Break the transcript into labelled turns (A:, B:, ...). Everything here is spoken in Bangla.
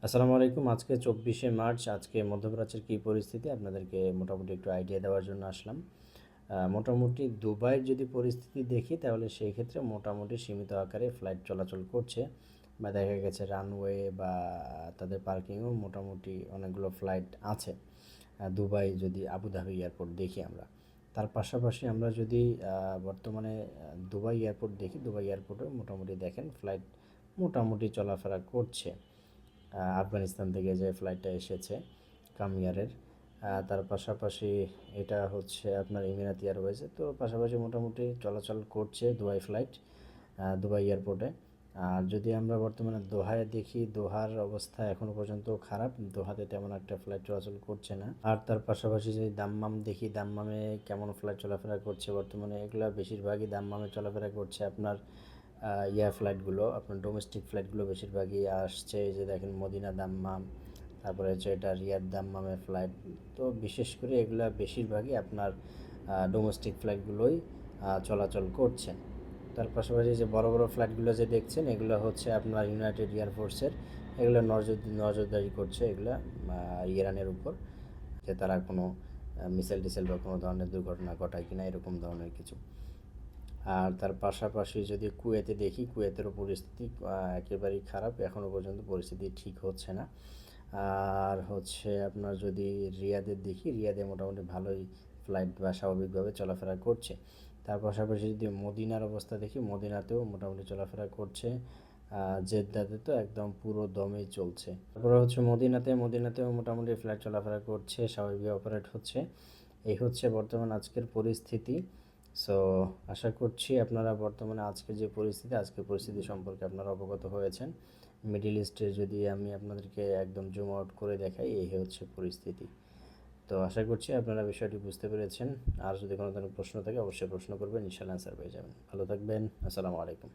A: আসসালামু আলাইকুম। আজকে 24শে মার্চ। আজকে মধ্যপ্রাচ্যের কী পরিস্থিতি আপনাদেরকে মোটামুটি একটু আইডিয়া দেওয়ার জন্য আসলাম। মোটামুটি দুবাইয়ের যদি পরিস্থিতি দেখি তাহলে সেই ক্ষেত্রে মোটামুটি সীমিত আকারে ফ্লাইট চলাচল করছে, বা দেখা গেছে রানওয়ে বা তাদের পার্কিংও মোটামুটি অনেকগুলো ফ্লাইট আছে। দুবাই যদি আবুধাবি এয়ারপোর্ট দেখি আমরা, তার পাশাপাশি আমরা যদি বর্তমানে দুবাই এয়ারপোর্ট দেখি, দুবাই এয়ারপোর্টে মোটামুটি দেখেন ফ্লাইট মোটামুটি চলাফেরা করছে। আফগানিস্তান থেকে যে ফ্লাইটটা এসেছে কামিয়ারের, তার পাশাপাশি এটা হচ্ছে আপনার ইমিরাতি এয়ারওয়েজে, তো পাশাপাশি মোটামুটি চলাচল করছে দুবাই ফ্লাইট দুবাই এয়ারপোর্টে। আর যদি আমরা বর্তমানে দোহায় দেখি, দোহার অবস্থা এখনও পর্যন্ত খারাপ, দোহাতে তেমন একটা ফ্লাইট চলাচল করছে না। আর তার পাশাপাশি যদি দাম্মাম দেখি, দাম্মামে কেমন ফ্লাইট চলাফেরা করছে বর্তমানে, এগুলো বেশিরভাগই দাম্মামে চলাফেরা করছে আপনার ফ্লাইটগুলো, আপনার ডোমেস্টিক ফ্লাইটগুলো বেশিরভাগই আসছে। এই যে দেখেন মদিনা দাম্মাম, তারপরে হচ্ছে এটা রিয়াদ দাম্মামের ফ্লাইট। তো বিশেষ করে এগুলো বেশিরভাগই আপনার ডোমেস্টিক ফ্লাইটগুলোই চলাচল করছে। তার পাশাপাশি যে বড় বড় ফ্লাইটগুলো যে দেখছেন, এগুলো হচ্ছে আপনার ইউনাইটেড এয়ারফোর্সের, এগুলো নজরদারি করছে এগুলো ইরানের উপর, যে তারা কোনো মিসাইল টিসাইল বা কোনো ধরনের দুর্ঘটনা ঘটায় কিনা, এরকম ধরনের কিছু। আর তার পাশাপাশি যদি কুয়েতে দেখি, কুয়েতেরও পরিস্থিতি একেবারেই খারাপ, এখনও পর্যন্ত পরিস্থিতি ঠিক হচ্ছে না। আর হচ্ছে আপনার যদি রিয়াদের দেখি, রিয়াদে মোটামুটি ভালোই ফ্লাইট বা স্বাভাবিকভাবে চলাফেরা করছে। তার পাশাপাশি যদি মদিনার অবস্থা দেখি, মদিনাতেও মোটামুটি চলাফেরা করছে। জেদ্দাতে তো একদম পুরো দমেই চলছে। তারপরে হচ্ছে মদিনাতেও মোটামুটি ফ্লাইট চলাফেরা করছে, স্বাভাবিকভাবে অপারেট হচ্ছে। এই হচ্ছে বর্তমান আজকের পরিস্থিতি। সো আশা করছি আপনারা বর্তমানে আজকের পরিস্থিতি সম্পর্কে আপনারা অবগত হয়েছেন। মিডল ইস্টে যদি আমি আপনাদেরকে একদম জুম আউট করে দেখাই, এই হচ্ছে পরিস্থিতি। তো আশা করছি আপনারা বিষয়টি বুঝতে পেরেছেন। আর যদি কোনো ধরনের প্রশ্ন থাকে অবশ্যই প্রশ্ন করবেন, ইনশাআল্লাহ অ্যান্সার পেয়ে যাবেন। ভালো থাকবেন। আসসালামু আলাইকুম।